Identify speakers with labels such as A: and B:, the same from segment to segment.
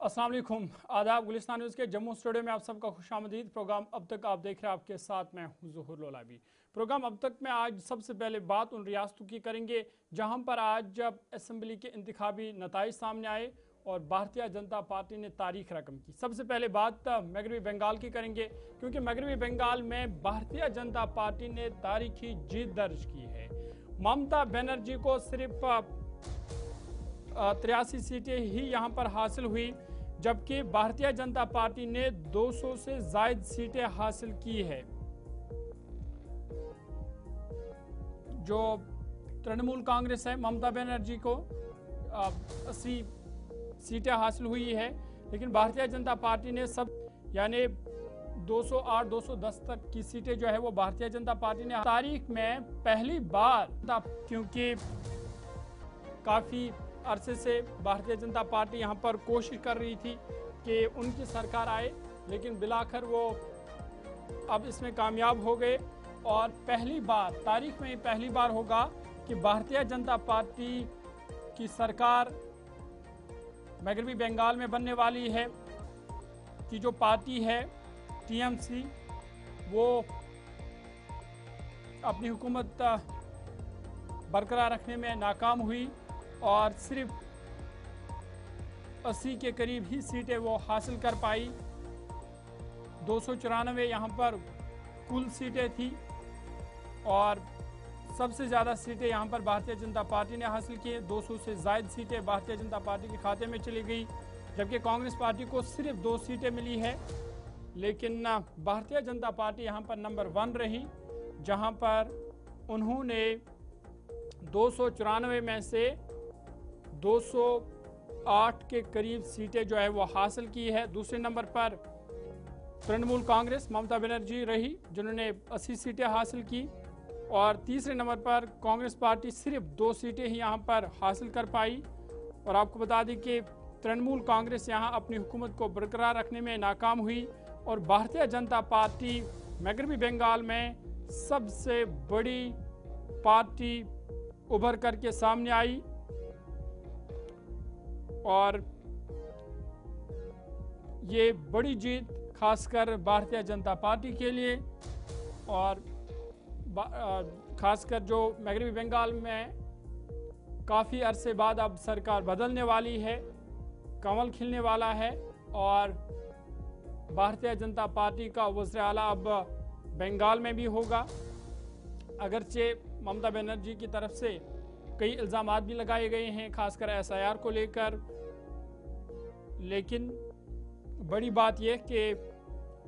A: अस्सलाम वालेकुम, आदाब। गुलिस्तान न्यूज़ के जम्मू स्टूडियो में आप सबका खुशामदीद। प्रोग्राम अब तक आप देख रहे हैं, आपके साथ मैं हूं ज़ुहूर लोलाबी। प्रोग्राम अब तक में आज सबसे पहले बात उन रियासतों की करेंगे जहां पर आज जब असम्बली के इंतखाबी नताइज सामने आए और भारतीय जनता पार्टी ने तारीख रकम की। सबसे पहले बात मगरबी बंगाल की करेंगे, क्योंकि मगरबी बंगाल में भारतीय जनता पार्टी ने तारीखी जीत दर्ज की है। ममता बनर्जी को सिर्फ 83 सीटें ही यहां पर हासिल हुई, जबकि भारतीय जनता पार्टी ने 200 से ज्यादा सीटें हासिल की है। जो तृणमूल कांग्रेस है, ममता बनर्जी को 80 सीटें हासिल हुई है, लेकिन भारतीय जनता पार्टी ने सब यानी 208 210 तक की सीटें जो है वो भारतीय जनता पार्टी ने तारीख में पहली बार, क्योंकि काफ़ी अरसे से भारतीय जनता पार्टी यहाँ पर कोशिश कर रही थी कि उनकी सरकार आए, लेकिन बिलाखिर वो अब इसमें कामयाब हो गए। और पहली बार तारीख में पहली बार होगा कि भारतीय जनता पार्टी की सरकार मगरबी बंगाल में बनने वाली है, कि जो पार्टी है टीएमसी वो अपनी हुकूमत बरकरार रखने में नाकाम हुई और सिर्फ 80 के करीब ही सीटें वो हासिल कर पाई। 294 यहाँ पर कुल सीटें थी और सबसे ज़्यादा सीटें यहाँ पर भारतीय जनता पार्टी ने हासिल की। 200 से ज़ायद सीटें भारतीय जनता पार्टी के खाते में चली गई, जबकि कांग्रेस पार्टी को सिर्फ 2 सीटें मिली है। लेकिन भारतीय जनता पार्टी यहाँ पर नंबर 1 रही, जहाँ पर उन्होंने 294 में से 208 के करीब सीटें जो है वो हासिल की है। दूसरे नंबर पर तृणमूल कांग्रेस ममता बनर्जी रही, जिन्होंने 80 सीटें हासिल की। और तीसरे नंबर पर कांग्रेस पार्टी सिर्फ 2 सीटें ही यहाँ पर हासिल कर पाई। और आपको बता दें कि तृणमूल कांग्रेस यहाँ अपनी हुकूमत को बरकरार रखने में नाकाम हुई और भारतीय जनता पार्टी मगरबी बंगाल में सबसे बड़ी पार्टी उभर करके सामने आई। और ये बड़ी जीत खासकर भारतीय जनता पार्टी के लिए, और खासकर जो मगरबी बंगाल में काफ़ी अरसे बाद अब सरकार बदलने वाली है, कमल खिलने वाला है और भारतीय जनता पार्टी का वज़ीर आला अब बंगाल में भी होगा। अगरचे ममता बनर्जी की तरफ से कई इल्ज़ामात भी लगाए गए हैं, खासकर एसआईआर को लेकर, लेकिन बड़ी बात यह कि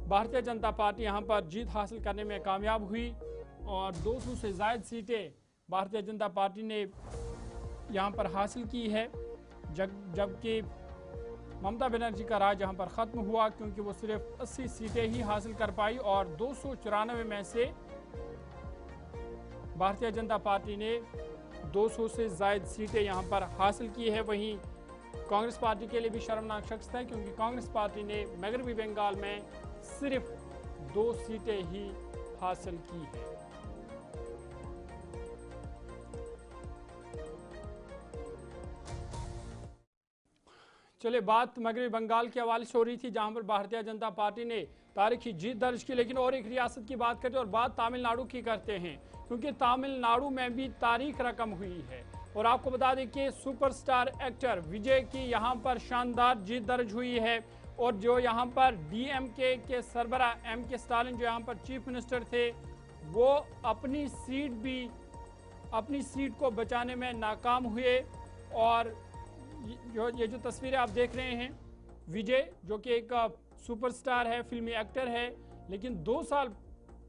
A: भारतीय जनता पार्टी यहाँ पर जीत हासिल करने में कामयाब हुई और 200 से ज़ायद सीटें भारतीय जनता पार्टी ने यहाँ पर हासिल की है, जबकि ममता बनर्जी का राज यहाँ पर ख़त्म हुआ, क्योंकि वो सिर्फ 80 सीटें ही हासिल कर पाई और 294 में से भारतीय जनता पार्टी ने 200 से ज़ायद सीटें यहाँ पर हासिल की है। वहीं कांग्रेस पार्टी के लिए भी शर्मनाक शख्स है, क्योंकि कांग्रेस पार्टी ने मगरबी बंगाल में सिर्फ 2 सीटें ही हासिल की है। चलिए, बात मगरबी बंगाल के हवाले से हो रही थी, जहां पर भारतीय जनता पार्टी ने तारीखी जीत दर्ज की। लेकिन और एक रियासत की बात करते हैं और बात तमिलनाडु की करते हैं, क्योंकि तमिलनाडु में भी तारीख रकम हुई है। और आपको बता दें कि सुपरस्टार एक्टर विजय की यहां पर शानदार जीत दर्ज हुई है। और जो यहां पर डीएमके के सरबरा एमके स्टालिन, जो यहां पर चीफ मिनिस्टर थे, वो अपनी सीट को बचाने में नाकाम हुए। और ये जो तस्वीरें आप देख रहे हैं, विजय जो कि एक सुपरस्टार है, फिल्मी एक्टर है, लेकिन 2 साल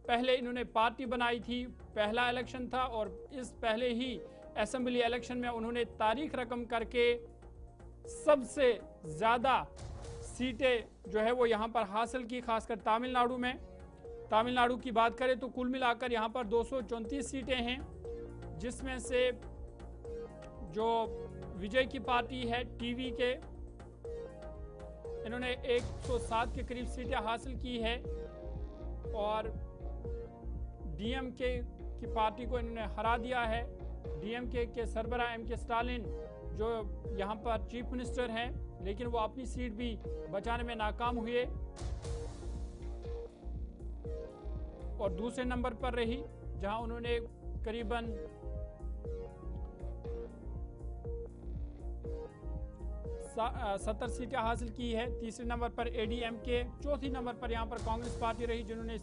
A: पहले इन्होंने पार्टी बनाई थी, पहला इलेक्शन था और इस पहले ही असेंबली इलेक्शन में उन्होंने तारीख रकम करके सबसे ज़्यादा सीटें जो है वो यहाँ पर हासिल की, खासकर तमिलनाडु में। तमिलनाडु की बात करें तो कुल मिलाकर यहाँ पर 234 सीटें हैं, जिसमें से जो विजय की पार्टी है टीवी के, इन्होंने 107 के करीब सीटें हासिल की है। और डीएमके की पार्टी को इन्होंने हरा दिया है। डीएमके के सरबराह एमके स्टालिन जो यहाँ पर चीफ मिनिस्टर हैं, लेकिन वो अपनी सीट भी बचाने में नाकाम हुए और दूसरे नंबर पर रही, जहां उन्होंने करीबन 70 सीटें हासिल की है। तीसरे नंबर पर एडीएमके, चौथी नंबर पर यहां पर कांग्रेस पार्टी रही जिन्होंने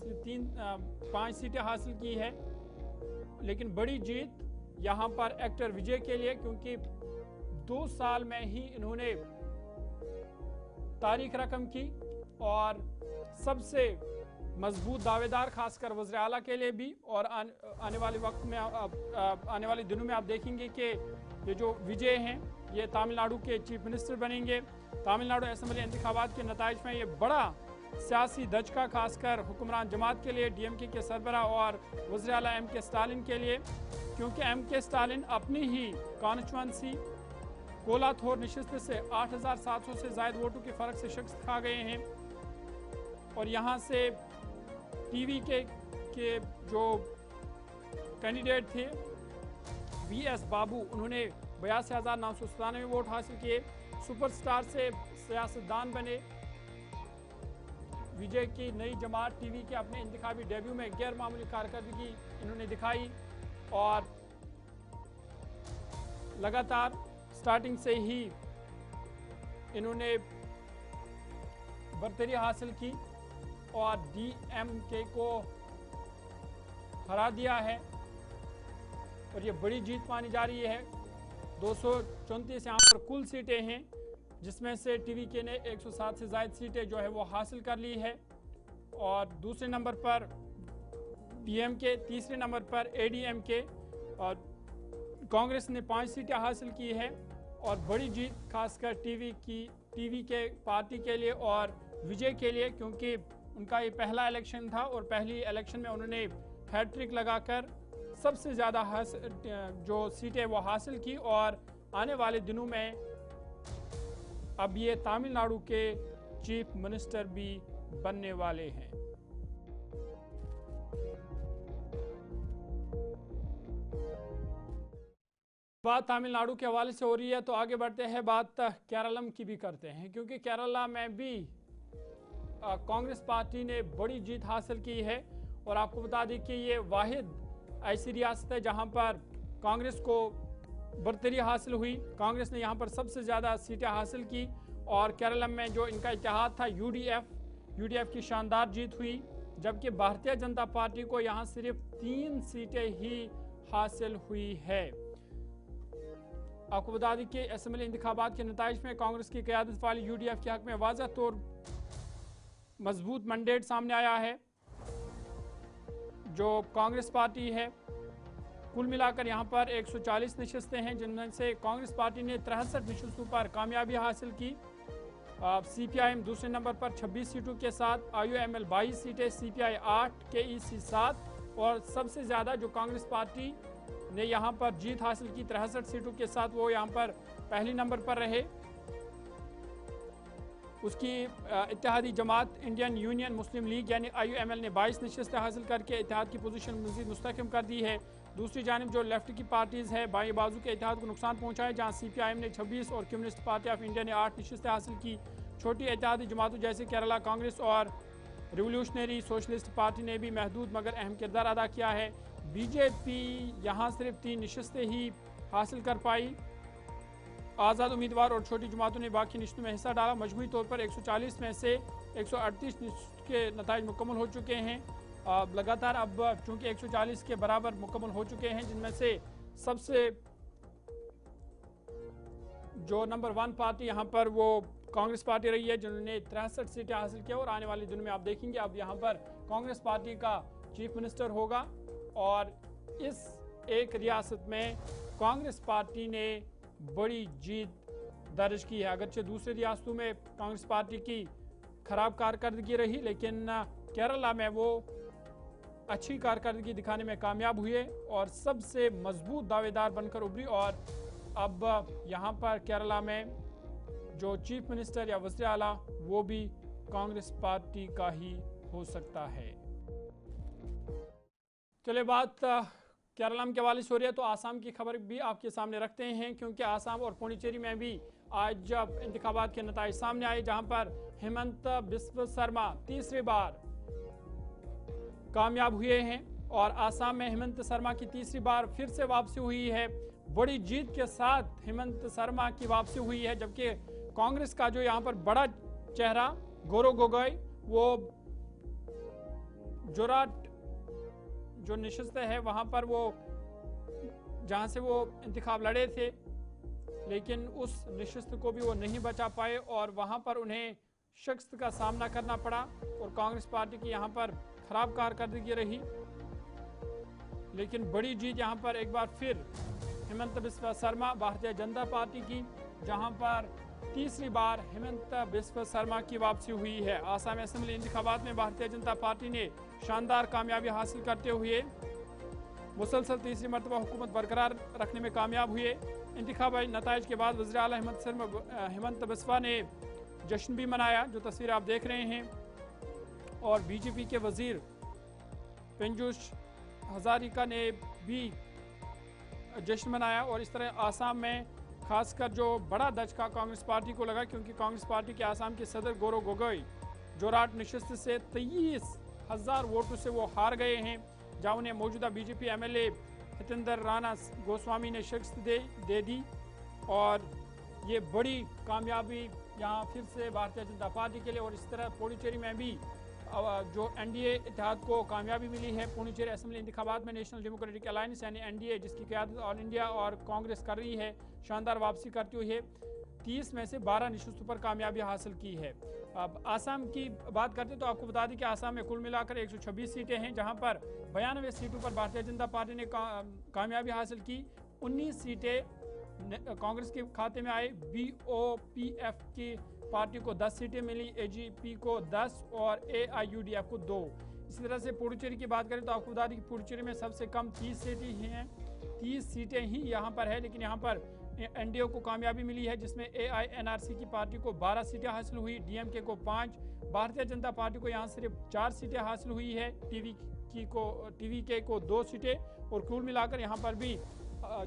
A: 5 सीटें हासिल की है। लेकिन बड़ी जीत यहां पर एक्टर विजय के लिए, क्योंकि 2 साल में ही इन्होंने तारीख रकम की और सबसे मजबूत दावेदार खासकर वज़ीर आला के लिए भी। और आने वाले वक्त में आने वाले दिनों में आप देखेंगे कि ये जो विजय हैं ये तमिलनाडु के चीफ मिनिस्टर बनेंगे। तमिलनाडु असेंबली इंतखाबात के नताइज में ये बड़ा सियासी दचका खासकर हुक्मरान जमात के लिए, डीएमके के सरबराह और वज़ीर आला एमके स्टालिन के लिए, क्योंकि एमके स्टालिन अपनी ही कॉन्स्टिट्यूंसी कोलाथोर नशिस्त से 8700 से ज़ायद वोटों के फ़र्क से शिकस्त खा गए हैं। और यहाँ से टीवी के जो कैंडिडेट थे वीएस बाबू, उन्होंने 82,997 वोट हासिल किए। सुपरस्टार से सियासतदान बने। विजय की नई जमात टीवी के अपने इंतखाबी डेब्यू में गैर मामूली कारकर्दगी इन्होंने दिखाई और लगातार स्टार्टिंग से ही इन्होंने बरतरी हासिल की और डीएमके को हरा दिया है और ये बड़ी जीत मानी जा रही है। 234 यहाँ पर कुल सीटें हैं, जिसमें से टीवीके ने 107 से ज़ायद सीटें जो है वो हासिल कर ली है। और दूसरे नंबर पर डीएमके, तीसरे नंबर पर एडीएमके और कांग्रेस ने 5 सीटें हासिल की है। और बड़ी जीत खासकर टीवी के पार्टी के लिए और विजय के लिए, क्योंकि उनका ये पहला इलेक्शन था और पहली इलेक्शन में उन्होंने हैट्रिक लगाकर सबसे ज़्यादा जो सीटें वो हासिल की। और आने वाले दिनों में अब ये तमिलनाडु के चीफ मिनिस्टर भी बनने वाले हैं। बात तमिलनाडु के हवाले से हो रही है तो आगे बढ़ते हैं, बात केरलम की भी करते हैं, क्योंकि केरला में भी कांग्रेस पार्टी ने बड़ी जीत हासिल की है। और आपको बता दें कि ये वाहिद ऐसी रियासत है जहां पर कांग्रेस को बरतरी हासिल हुई। कांग्रेस ने यहां पर सबसे ज़्यादा सीटें हासिल की और केरलम में जो इनका इत्तेहाद था यूडीएफ की शानदार जीत हुई, जबकि भारतीय जनता पार्टी को यहां सिर्फ 3 सीटें ही हासिल हुई है। आपको बता दें कि असेंबली इंतखाबात के नताइज में कांग्रेस की क़यादत वाली यूडीएफ के हक में वाज़ह तौर मजबूत मैंडेट सामने आया है। जो कांग्रेस पार्टी है, कुल मिलाकर यहाँ पर 140 नशस्तें हैं, जिनमें से कांग्रेस पार्टी ने 63 नशस्तों पर कामयाबी हासिल की। सीपीआईएम दूसरे नंबर पर 26 सीटों के साथ, आईयूएमएल 22 सीटें, सीपीआई 8, केईसी 7 और सबसे ज़्यादा जो कांग्रेस पार्टी ने यहाँ पर जीत हासिल की 63 सीटों के साथ, वो यहाँ पर पहले नंबर पर रहे। उसकी इत्तेहादी जमात इंडियन यूनियन मुस्लिम लीग यानी आईयूएमएल ने 22 नशस्तें हासिल करके इत्तेहाद की पोजीशन मज़ीद मुस्तहकम कर दी है। दूसरी जानिब जो लेफ्ट की पार्टीज़ है बाई बाजू के इत्तेहाद को नुकसान पहुँचाए, जहाँ सीपीआईएम ने 26 और कम्युनिस्ट पार्टी ऑफ इंडिया ने 8 नशस्तें हासिल की। छोटी इत्तेहादी जमातों जैसे केरला कांग्रेस और रिवोल्यूशनरी सोशलिस्ट पार्टी ने भी महदूद मगर अहम किरदार अदा किया है। बीजेपी यहाँ सिर्फ 3 नशस्तें ही हासिल कर पाई। आज़ाद उम्मीदवार और छोटी जमातों ने बाकी नशस्तों में हिस्सा डाला। मजमूई तौर पर 140 में से 138 नशस्त के नताइज मुकम्मल हो चुके हैं। लगातार अब चूँकि 140 के बराबर मुकम्मल हो चुके हैं, जिनमें से सबसे जो नंबर 1 पार्टी यहाँ पर वो कांग्रेस पार्टी रही है, जिन्होंने 63 सीटें हासिल किया। और आने वाले दिनों में आप देखेंगे अब यहाँ पर कांग्रेस पार्टी का चीफ मिनिस्टर होगा। और इस एक रियासत में कांग्रेस पार्टी ने बड़ी जीत दर्ज की है। अगरचे दूसरी रियासतों में कांग्रेस पार्टी की खराब कारकर्दगी रही, लेकिन केरला में वो अच्छी कारकर्दगी दिखाने में कामयाब हुए और सबसे मजबूत दावेदार बनकर उभरी। और अब यहाँ पर केरला में जो चीफ मिनिस्टर या वज़ीर आला वो भी कांग्रेस पार्टी का ही हो सकता है। चलिए, बात केरला के हवाले से हो रही है तो आसाम की खबर भी आपके सामने रखते हैं, क्योंकि आसाम और पुडुचेरी में भी आज जब इंतखाबात के नताइज सामने आए, जहां पर हेमंत बिस्व शर्मा तीसरी बार कामयाब हुए हैं और आसाम में हेमंत शर्मा की तीसरी बार फिर से वापसी हुई है। बड़ी जीत के साथ हेमंत शर्मा की वापसी हुई है, जबकि कांग्रेस का जो यहाँ पर बड़ा चेहरा गौरव गोगोई, वो जोरहाट जो निशस्त है वहां पर वो जहां से वो इंतखाब लड़े थे, लेकिन उस निशस्त को भी वो नहीं बचा पाए और वहां पर उन्हें शिकस्त का सामना करना पड़ा और कांग्रेस पार्टी की यहाँ पर खराब कारकर्दगी रही। लेकिन बड़ी जीत यहाँ पर एक बार फिर हेमंत बिस्व शर्मा भारतीय जनता पार्टी की, जहां पर तीसरी बार हेमंत बिस्व शर्मा की वापसी हुई है। आसाम असेंबली इंतखाबात में भारतीय जनता पार्टी ने शानदार कामयाबी हासिल करते हुए मुसलसल तीसरी मरतबा हुकूमत बरकरार रखने में कामयाब हुए। इंतखाबी नताइज के बाद वज़ीर आला हेमंत बिस्वा ने जश्न भी मनाया, जो तस्वीर आप देख रहे हैं, और बीजेपी के वजीर पेंजूश हजारिका ने भी जश्न मनाया। और इस तरह आसाम में खासकर जो बड़ा दचका कांग्रेस पार्टी को लगा, क्योंकि कांग्रेस पार्टी के आसाम के सदर गौरव गोगोई जोरहाट निशस्त से 23,000 वोटों से वो हार गए हैं, जहां उन्हें मौजूदा बीजेपी एमएलए हितेंद्र राणा गोस्वामी ने शिकस्त दे दी। और ये बड़ी कामयाबी यहाँ फिर से भारतीय जनता पार्टी के लिए। और इस तरह पुडुचेरी में भी जो एनडीए इत्तेहाद को कामयाबी मिली है। पुडुचेरी असेंबली इंतखाबात में नेशनल डेमोक्रेटिक अलायंस यानी एनडीए, जिसकी क़यादत ऑल इंडिया और कांग्रेस कर रही है, शानदार वापसी करते हुए 30 में से 12 निशस्तों पर कामयाबी हासिल की है। अब आसाम की बात करते तो आपको बता दें कि आसाम में कुल मिलाकर 126 सीटें हैं, जहां पर 92 सीटों पर भारतीय जनता पार्टी ने कामयाबी हासिल की। 19 सीटें कांग्रेस के खाते में आए। बीओपीएफ की पार्टी को 10 सीटें मिली, एजीपी को 10 और एआईयूडीएफ को 2। इसी तरह से पुडुचेरी की बात करें तो आपको बता दें कि पुडुचेरी में सबसे कम 30 सीटें ही हैं, 30 सीटें ही यहाँ पर है। लेकिन यहाँ पर एनडीए को कामयाबी मिली है, जिसमें एआईएनआरसी की पार्टी को 12 सीटें हासिल हुई, डीएमके को 5, भारतीय जनता पार्टी को यहाँ सिर्फ 4 सीटें हासिल हुई है, टीवीके को 2 सीटें। और कुल मिलाकर यहाँ पर भी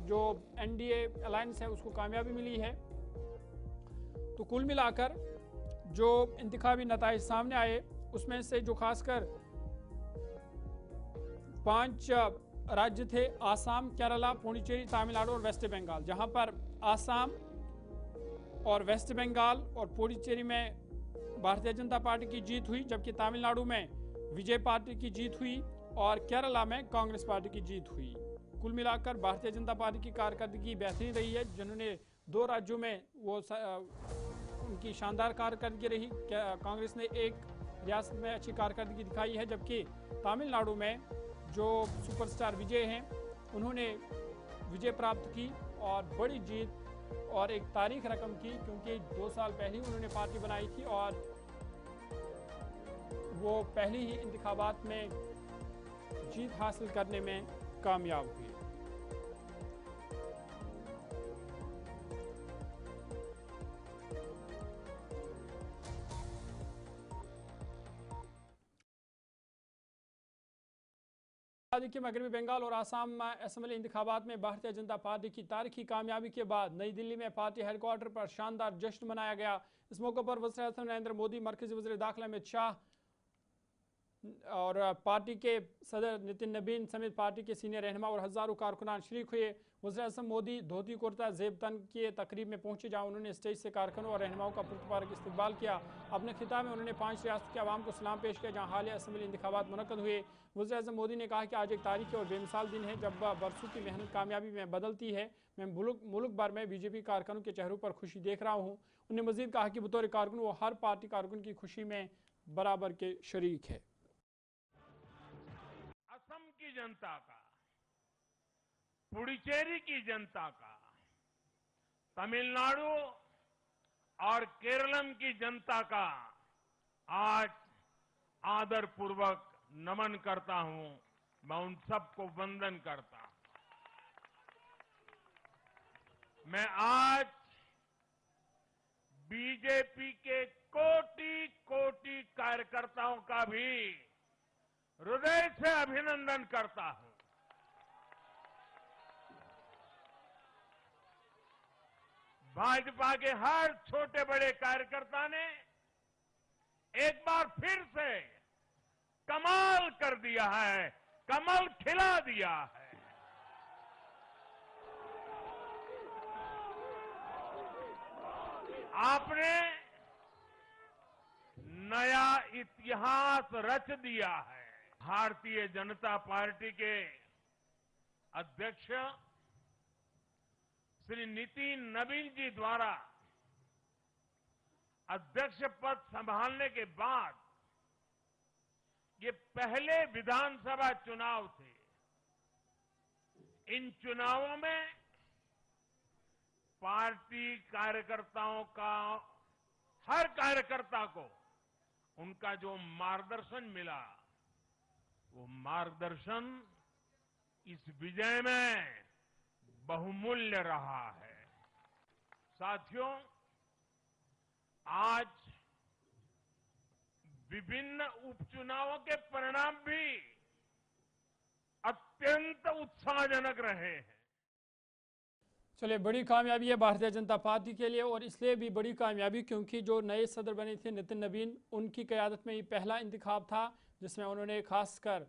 A: जो एनडीए अलायंस है उसको कामयाबी मिली है। तो कुल मिलाकर जो इंतखाबी नताइज सामने आए, उसमें से जो खासकर 5 राज्य थे, आसाम, केरला, पुडुचेरी, तमिलनाडु और वेस्ट बंगाल, जहां पर आसाम और वेस्ट बंगाल और पुडुचेरी में भारतीय जनता पार्टी की जीत हुई, जबकि तमिलनाडु में विजय पार्टी की जीत हुई और केरला में कांग्रेस पार्टी की जीत हुई। कुल मिलाकर भारतीय जनता पार्टी की कारकर्दगी बेहतरीन रही है, जिन्होंने 2 राज्यों में वो उनकी शानदार कारकर्दगी रही। कांग्रेस ने एक रियासत में अच्छी कारकर्दगी दिखाई है, जबकि तमिलनाडु में जो सुपरस्टार विजय हैं उन्होंने विजय प्राप्त की और बड़ी जीत और एक तारीख रकम की, क्योंकि 2 साल पहले ही उन्होंने पार्टी बनाई थी और वो पहले ही इंतखाबात में जीत हासिल करने में कामयाब हुए। कि मगरबी बंगाल और आसाम असेंबली इंतखाबात में भारतीय जनता पार्टी की तारीखी कामयाबी के बाद नई दिल्ली में पार्टी हेडक्वार्टर पर शानदार जश्न मनाया गया। इस मौके पर वज़ीर आज़म नरेंद्र मोदी, मरकजी वज़ीर दाखिला अमित शाह और पार्टी के सदर नितिन नबीन समेत पार्टी के सीनियर रहनुमा और हज़ारों कारकुनान शरीक हुए। वज़ीर आज़म मोदी धोती कुर्ता ज़ेब तन के तकरीब में पहुंचे, जहां उन्होंने स्टेज से कारकुनों और रहनुमाओं का पुरस्कार इस्तकबाल किया। अपने खिताब में उन्होंने 5 रियासतों के अवाम को सलाम पेश किया, जहां हालिया असेंबली इंतखाबात मुनक़द हुए। वज़ीर आज़म मोदी ने कहा कि आज एक तारीखी और बेमिसाल दिन है, जब बरसों की मेहनत कामयाबी में बदलती है। मैं मुल्क भर में बीजेपी कारकुनों के चेहरों पर खुशी देख रहा हूँ। उन्होंने मज़ीद कहा कि बतौर कारकुन वो हर पार्टी कारकुन की खुशी में बराबर के शरीक है।
B: असम की जनता का, पुडुचेरी की जनता का, तमिलनाडु और केरलम की जनता का आज आदरपूर्वक नमन करता हूं। मैं उन सबको वंदन करता हूं। मैं आज बीजेपी के कोटि-कोटि कार्यकर्ताओं का भी हृदय से अभिनंदन करता हूं। भाजपा के हर छोटे बड़े कार्यकर्ता ने एक बार फिर से कमाल कर दिया है, कमल खिला दिया है। आपने नया इतिहास रच दिया है। भारतीय जनता पार्टी के अध्यक्ष श्री नितिन नवीन जी द्वारा अध्यक्ष पद संभालने के बाद ये पहले विधानसभा चुनाव थे। इन चुनावों में पार्टी कार्यकर्ताओं का, हर कार्यकर्ता को उनका जो मार्गदर्शन मिला, वो मार्गदर्शन इस विजय में बहुमूल्य रहा है। साथियों, आज विभिन्न उपचुनावों के परिणाम भी अत्यंत उत्साहजनक रहे हैं।
A: चलिए, बड़ी कामयाबी है भारतीय जनता पार्टी के लिए, और इसलिए भी बड़ी कामयाबी क्योंकि जो नए सदर बने थे नितिन नवीन, उनकी क़यादत में ये पहला इंतखाब था जिसमें उन्होंने खासकर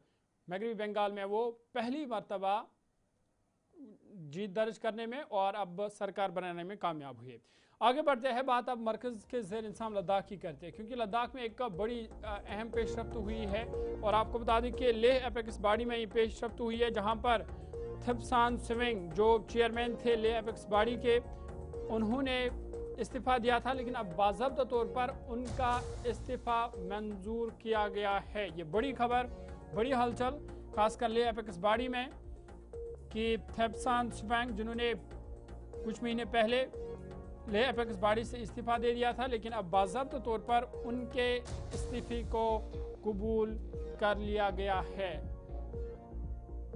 A: मगरबी बंगाल में वो पहली मर्तबा जीत दर्ज करने में और अब सरकार बनाने में कामयाब हुए। आगे बढ़ते हैं, बात अब मरकज़ के ज़ेर इंतज़ाम लद्दाख की करते हैं, क्योंकि लद्दाख में एक बड़ी अहम पेशरफ्त हुई है। और आपको बता दें कि लेह एपेक्स बॉडी में ये पेशरफ्त हुई है, जहां पर थिप्सान स्विंग जो चेयरमैन थे लेह एपेक्स बॉडी के, उन्होंने इस्तीफ़ा दिया था, लेकिन अब बाज़ाब्ता तौर पर उनका इस्तीफ़ा मंजूर किया गया है। ये बड़ी खबर, बड़ी हलचल खासकर लेह एपेक्स बॉडी में कि थिप्सान स्विंग जिन्होंने कुछ महीने पहले लेह एपेक्स बॉडी से इस्तीफ़ा दे दिया था, लेकिन अब बाज़ाब्ता तौर पर उनके इस्तीफ़े को कबूल कर लिया गया है।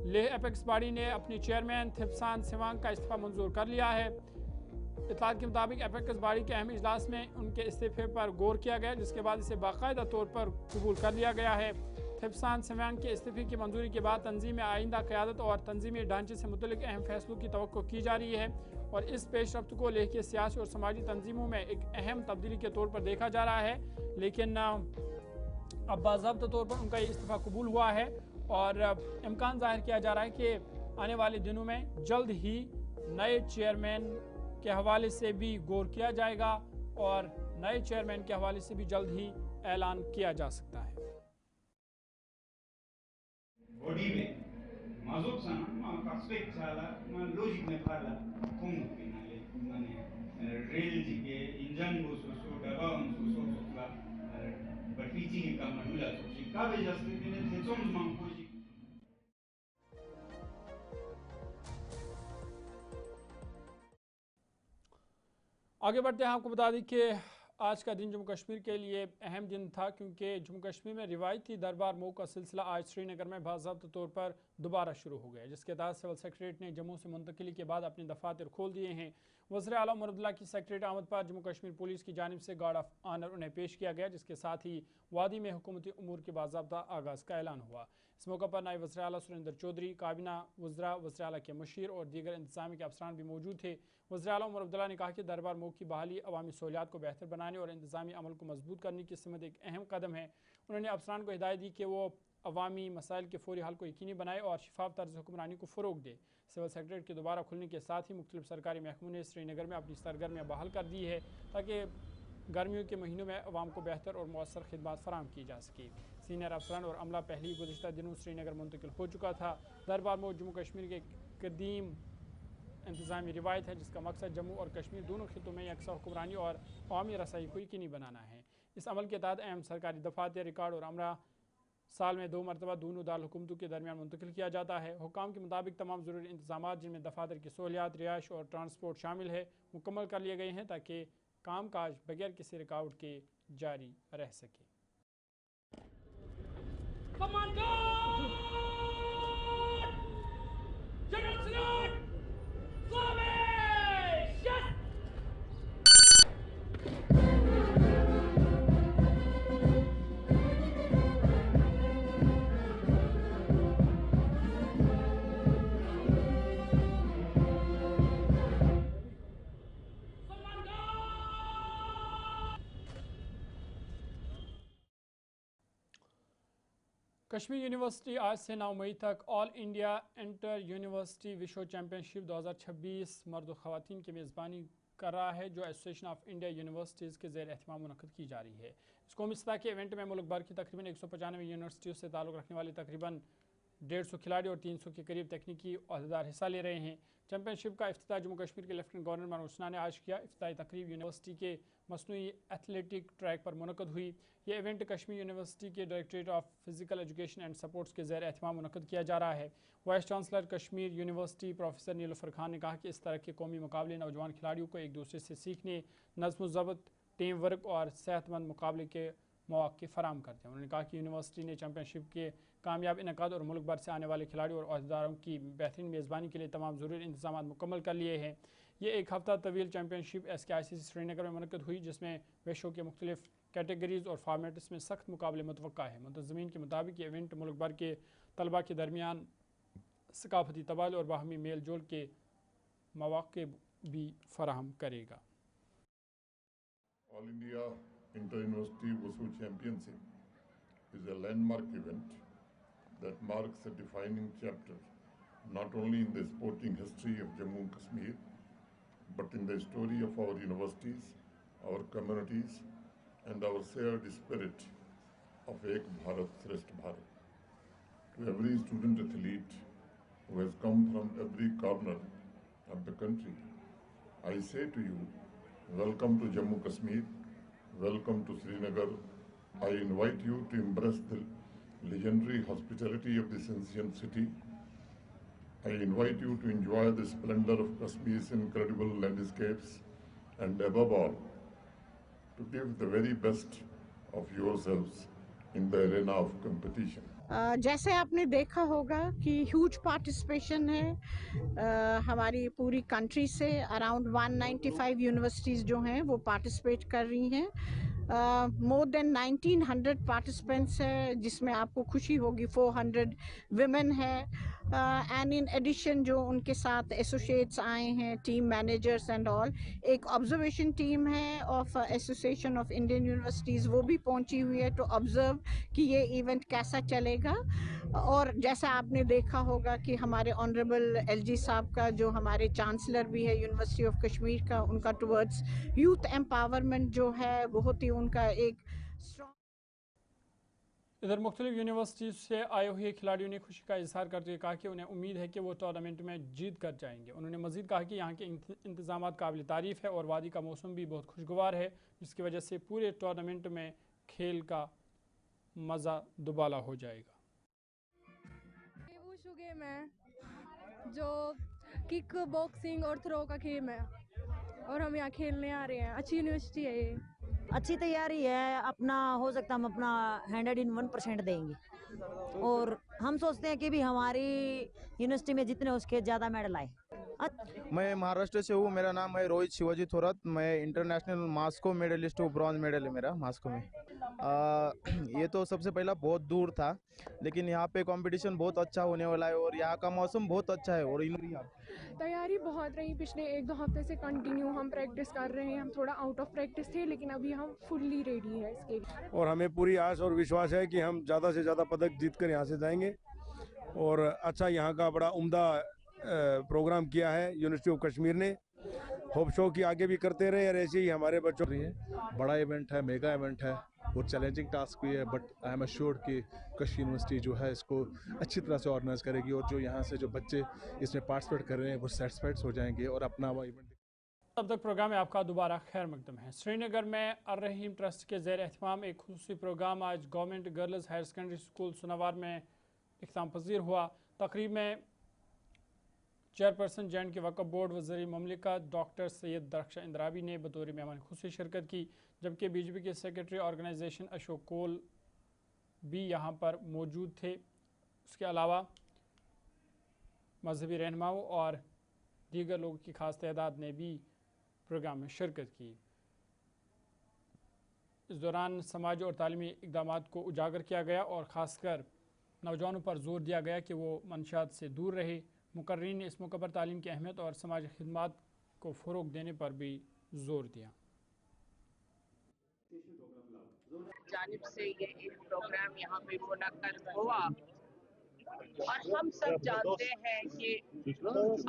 A: लेह एपेक्स बॉडी ने अपने चेयरमैन थिप्सान स्विंग का इस्तीफ़ा मंजूर कर लिया है। इत्तलात के मुताबिक एपेक्स बॉडी के अहम इजलास में उनके इस्तीफ़े पर गौर किया गया, जिसके बाद इसे बाकायदा तौर पर कबूल कर लिया गया है। थिप्सान स्विंग के इस्तीफ़े की मंजूरी के बाद तंजीम में आइंदा क़यादत और तंजीमी ढांचे से मुतल्लिक अहम फैसलों की तवक्को की जा रही है, और इस पेशरफ्त को लेह के सियासी और समाजी तंजीमों में एक अहम तब्दीली के तौर पर देखा जा रहा है। लेकिन अब बाज़ाब्ता तौर पर उनका ये इस्तीफ़ा कबूल हुआ है, और इम्कान ज़ाहिर किया जा रहा है कि आने वाले दिनों में जल्द ही नए चेयरमैन के हवाले से भी गौर किया जाएगा, और नए चेयरमैन के हवाले से भी जल्द ही ऐलान किया जा सकता है।
C: बॉडीवे माजूक sana aspect chala logic ne phala kongu pinale mane rail jike engine go so daba so la but teaching ka madula so ka be just ne tsom mang koji।
A: आगे बढ़ते हैं, आपको बता दें कि आज का दिन जम्मू कश्मीर के लिए अहम दिन था, क्योंकि जम्मू कश्मीर में रिवायती दरबार मऊ का सिलसिला आज श्रीनगर में बाज़ाब्ता तौर पर दोबारा शुरू हो गया, जिसके तहत सिविल सेक्रेटरीट ने जम्मू से मुंतकिली के बाद अपने दफातर खोल दिए हैं। वज़ीर आला उमर अब्दुल्ला की सेक्रेटरी आमद पर जम्मू कश्मीर पुलिस की जानिब से गार्ड ऑफ ऑनर उन्हें पेश किया गया, जिसके साथ ही वादी में हुकूमती उमूर के बाज़ाब्ता आगाज़ का ऐलान हुआ। इस मौके पर नायब वज़ीर आला सुरेंद्र चौधरी, काबीना वज़रा, वज़ीर आला के मुशीर और दीगर इंतज़ामी के अफसरान भी मौजूद थे। वज़ीर आला उमर अब्दुल्ला ने कहा कि दरबार मऊ की बहाली अवामी सहूलियात को बेहतर बनाने और इंतज़ामी अमल को मजबूत करने की सिमत एक अहम कदम है। उन्होंने अफसरान को हिदायत दी कि वो अवामी मसाइल के फौरी हल को यकीनी बनाए और शिफाफ तर्ज हुक्मरानी को फ़रोग दे। सिविल सेक्रेटरीट के दोबारा खुलने के साथ ही मुख्तलिफ सरकारी महकमों ने श्रीनगर में अपनी सरगर्मियाँ बहाल कर दी है, ताकि गर्मियों के महीनों में अवाम को बेहतर और मौसर खिदमत फराम की जा सके। सीनियर अफसरान और अमला पहले ही गुज़िश्ता दिनों श्रीनगर मुंतकिल हो चुका था। दरबार मऊ जम्मू कश्मीर के कदीम इंतज़ामी रिवायत है, जिसका मकसद जम्मू और कश्मीर दोनों खितों में यकसा हुक्मरानी और अवामी रसाई को यकीनी बनाना है। इस अमल के तहत अहम सरकारी दफातर, रिकॉर्ड और अमला साल में 2 मरतबा दोनों दाल हुकूमतों के दरमियान मुंतकिल किया जाता है। हुकाम के मुताबिक तमाम ज़रूरी इंतजाम, जिनमें दफातर की सहूलियात, रिहाइश और ट्रांसपोर्ट शामिल है, मुकम्मल कर लिए गए हैं, ताकि काम काज बगैर किसी रुकावट के जारी रह सके। कश्मीर यूनिवर्सिटी आज से 9 मई तक ऑल इंडिया इंटर यूनिवर्सिटी विश्व चैम्पियनशिप 2026 मर्द और ख़वातीन की मेज़बानी कर रहा है, जो एसोसिएशन ऑफ इंडिया यूनिवर्सिटीज़ के ज़ेर एहतमाम मुनक़्क़द की जा रही है। इस कौमी सतह के इवेंट में मुल्क भर की तकरीबन 195 यूनिवर्सिटियों से ताल्लुक़ रखने वाले तकरीबन 150 खिलाड़ी और 300 के करीब तकनीकी अहदेदार हिस्सा ले रहे हैं। चैम्पियनशिप का इफ्तिताह जम्मू कश्मीर के लेफ्टिनेंट गवर्नर मनोज सिन्हा ने आज किया। इफ्तिताही तकरीब यूनिवर्सिटी के मसनूई एथलेटिक ट्रैक पर मुनक़्क़द हुई। ये इवेंट कश्मीर यूनिवर्सिटी के directorate of physical education and sports के ज़ेर एहतमाम मुनक़्क़द किया जा रहा है। Vice chancellor Kashmir university professor Nilofar Khan ने कहा कि इस तरह के कौमी मुकाबले नौजवान खिलाड़ियों को एक दूसरे से सीखने, नज़्म ज़ब्त, टीम वर्क और सेहतमंद मुकाबले के मौक़े फराहम करते हैं। उन्होंने कहा कि यूनिवर्सिटी ने चैम्पियनशिप के कामयाब इनकाद और मुल्क भर से आने वाले खिलाड़ियों और अहदेदारों की बेहतरीन मेज़बानी के लिए तमाम ज़रूरी इंतजाम मुकम्मल कर लिए हैं। ये एक हफ़्ता तवील चैम्पियनशिप SKICC श्रीनगर में मुनक़्क़द हुई, जिसमें विश्व के मुख्तलिफ कैटेगरीज़ और फॉर्मेट्स में सख्त मुकाबले मुतवक्का है। मुंतज़मीन के मुताबिक ये इवेंट मुल्क भर के तलबा के दरमियान सकाफती तबादले और बाहमी मेल जोल के मौक़े भी फराहम करेगा।
D: All India Inter-University Wushu Championship is a landmark event that marks a defining chapter not only in the sporting history of Jammu and Kashmir, but in the story of our universities, our communities, and our shared spirit of Ek Bharat Shresth Bharat. To every student athlete who has come from every corner of the country, I say to you, welcome to Jammu Kashmir, welcome to Srinagar. I invite you to embrace the legendary hospitality of this ancient city. I invite you to enjoy the splendor of Kashmir's incredible landscapes and above all, to give the very best of yourselves in the arena of competition.
E: जैसे आपने देखा होगा कि huge participation है हमारी पूरी country से। Around 195 universities जो हैं वो पार्टिसिपेट कर रही हैं। मोर देन 1900 पार्टिसिपेंट्स है, जिसमें आपको खुशी होगी 400 विमेन है। एंड इन एडिशन जो उनके साथ एसोसिएट्स आए हैं, टीम मैनेजर्स एंड ऑल, एक ऑब्जर्वेशन टीम है of association of Indian universities, वो भी पहुंची हुई है टू ऑब्जर्व कि ये इवेंट कैसा चलेगा। और जैसा आपने देखा होगा कि हमारे ऑनरेबल LG साहब का, जो हमारे चांसलर भी है यूनिवर्सिटी ऑफ कश्मीर का, उनका टुवर्ड्स यूथ एम्पावरमेंट जो है बहुत ही उनका एक स्ट्रॉन्ग।
A: इधर मुख्तलिफ यूनिवर्सिटी से आए हुए खिलाड़ियों ने खुशी का इजहार करते हुए कहा कि उन्हें उम्मीद है कि वो टूर्नामेंट में जीत कर जाएंगे। उन्होंने मजीद कहा कि यहाँ के इंतजाम काबिल तारीफ़ है और वादी का मौसम भी बहुत खुशगवार है, जिसकी वजह से पूरे टूर्नामेंट में खेल का मज़ा दुबाला हो जाएगा।
F: वुशु गेम है जो किक बॉक्सिंग और थ्रो का गेम है, और हम यहाँ खेलने आ रहे हैं। अच्छी यूनिवर्सिटी है ये,
G: अच्छी तैयारी है। अपना हो सकता हम अपना 101% देंगे, और हम सोचते हैं कि भी हमारी यूनिवर्सिटी में जितने उसके ज़्यादा मेडल आए।
H: मैं महाराष्ट्र से हूँ, मेरा नाम है रोहित शिवाजी थोरात। मैं इंटरनेशनल मास्को मेडलिस्ट हूँ, ब्रॉन्ज मेडल है मेरा मास्को में। ये तो सबसे पहला बहुत दूर था, लेकिन यहाँ पे कंपटीशन बहुत अच्छा होने वाला है और यहाँ का मौसम बहुत अच्छा है। और
F: तैयारी बहुत रही, पिछले 1-2 हफ्ते से कंटिन्यू हम प्रैक्टिस कर रहे हैं। हम थोड़ा आउट ऑफ प्रैक्टिस थे, लेकिन अभी हम फुल्ली रेडी है इसके लिए।
I: और हमें पूरी आस और विश्वास है कि हम ज़्यादा से ज़्यादा पदक जीत कर यहाँ से जाएंगे। और अच्छा यहाँ का बड़ा उम्दा प्रोग्राम किया है यूनिवर्सिटी ऑफ कश्मीर ने। होप शो की आगे भी करते रहे और ऐसे ही हमारे बच्चों के लिए
J: बड़ा इवेंट है, मेगा इवेंट है, बहुत चैलेंजिंग टास्क भी है, बट आई एम अश्योर्ड कि कश्मीर यूनिवर्सिटी जो है इसको अच्छी तरह से ऑर्गेनाइज करेगी, और जो यहाँ से जो बच्चे इसमें पार्टिसिपेट कर रहे हैं वो सेटिस्फाइड हो जाएंगे और अपना वो इवेंट।
A: तब तक प्रोग्राम में आपका दोबारा खैर मकदम है। श्रीनगर में अर्रहीम ट्रस्ट के ज़ेर एहतमाम एक खुसूसी प्रोग्राम आज government girls higher secondary school Sonawar में इख्तिताम पजीर हुआ। तकरीब में चेयरपर्सन जैन के वक्फ बोर्ड वज़ीर ममलिकत डॉक्टर सैयद दरख्शां इंद्राबी ने बतौर मेहमान खुसूसी शिरकत की, जबकि BJP के सेक्रेटरी ऑर्गेनाइजेशन अशोक कोल भी यहाँ पर मौजूद थे। उसके अलावा मजहबी रहनुमाओं और दीगर लोगों की खास तादाद ने भी प्रोग्राम में शिरकत की। इस दौरान समाज और तालीमी इक़दाम को उजागर किया गया और ख़ासकर नौजवानों पर जोर दिया गया कि वो मंशियात से दूर रहे। मुकर्रीन ने इस मौके पर तालीम की अहमियत और समाजी खिदमत को फ़रोग़ देने पर भी जोर दिया।
K: जानिब से ये एक प्रोग्राम यहाँ पे मुनक्कद हुआ और हम सब जानते हैं कि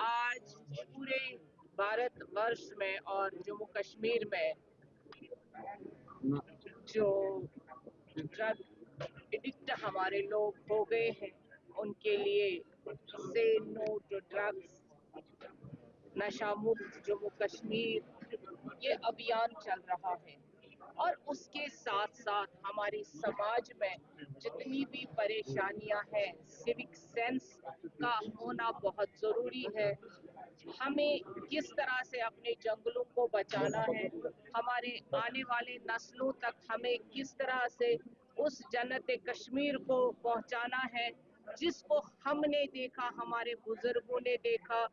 K: आज पूरे भारत वर्ष में और जम्मू कश्मीर में जो ड्रग एडिक्ट हमारे लोग हो गए हैं उनके लिए से नो टू ड्रग्स, नशा मुक्त जम्मू कश्मीर, ये अभियान चल रहा है और उसके साथ साथ हमारे समाज में जितनी भी परेशानियां हैं, सिविक सेंस का होना बहुत ज़रूरी है। हमें किस तरह से अपने जंगलों को बचाना है, हमारे आने वाले नस्लों तक हमें किस तरह से उस जन्नत कश्मीर को पहुंचाना है जिसको हमने देखा, हमारे बुजुर्गों ने देखा।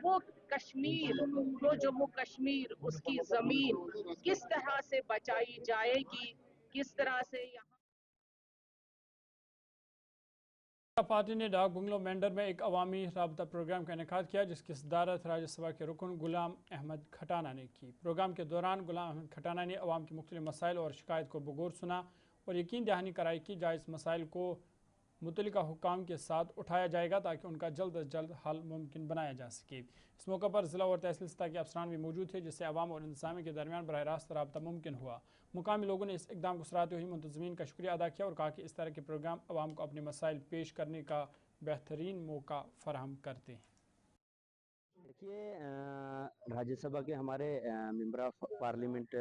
K: वो कश्मीर, वो जम्मू कश्मीर, उसकी ज़मीन किस तरह से बचाई जाएगी, किस तरह से यहाँ
A: पार्टी ने डाक बंगलो मेंढर में एक अवामी राबता प्रोग्राम का इनेकाद किया जिसकी सदारत राज्यसभा के रुकन गुलाम अहमद खटाना ने की। प्रोग्राम के दौरान गुलाम अहमद खटाना ने अवाम के मुख्तलिफ मसाइल और शिकायत को बगौर सुना और यकीन दहानी कराई कि जायज़ मसाइल को मुतल्लिका हुकाम के साथ उठाया जाएगा ताकि उनका जल्द अज जल्द हल मुमकिन बनाया जा सके। इस मौके पर ज़िला और तहसील सतह के अफसरान भी मौजूद थे जिससे अवाम और इंतज़ामिया के दरमियान बराह रास्त रब्ता मुमकिन हुआ। मुकामी लोगों ने इस इकदाम को सराहते हुए मुंतज़मीन का शुक्रिया अदा किया और कहा कि इस तरह के प्रोग्राम अवाम को अपने मसाइल पेश करने का बेहतरीन मौका फराहम करते हैं।
L: देखिए, राज्यसभा के हमारे member of parliament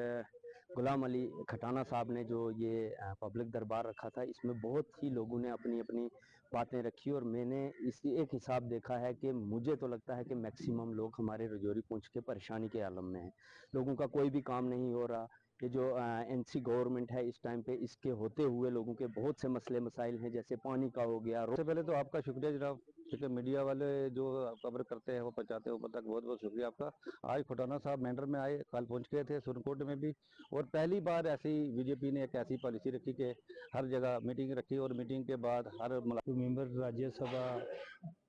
L: Ghulam Ali Khatana साहब ने जो ये पब्लिक दरबार रखा था, इसमें बहुत ही लोगों ने अपनी अपनी बातें रखी और मैंने इसी एक हिसाब देखा है कि मुझे तो लगता है कि मैक्सिमम लोग हमारे रजौरी पूंछ के परेशानी के आलम में हैं। लोगों का कोई भी काम नहीं हो रहा। ये जो एनसी गवर्नमेंट है इस टाइम पे, इसके होते हुए लोगों के बहुत से मसले मसाइल हैं, जैसे पानी का हो गया। सबसे पहले तो आपका शुक्रिया जनाब, क्योंकि मीडिया वाले जो खबर करते हैं वो पहुंचाते हैं ऊपर तक, बहुत बहुत शुक्रिया आपका। आज खटाना साहब मेंढर में आए, कल पहुंच गए थे सुरनकोट में भी, और पहली बार ऐसी बीजेपी ने एक ऐसी पॉलिसी रखी कि हर जगह मीटिंग रखी और मीटिंग के बाद हर मेंबर राज्यसभा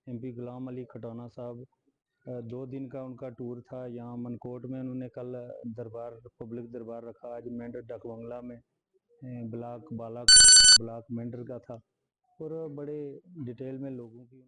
L: MP गुलाम अली खटाना साहब 2 दिन का उनका टूर था यहाँ मनकोट में। उन्होंने कल दरबार, पब्लिक दरबार रखा। आज मेंढर डाक बंगला में ब्लॉक बाला ब्लॉक मेंढर का था और बड़े डिटेल में लोगों की।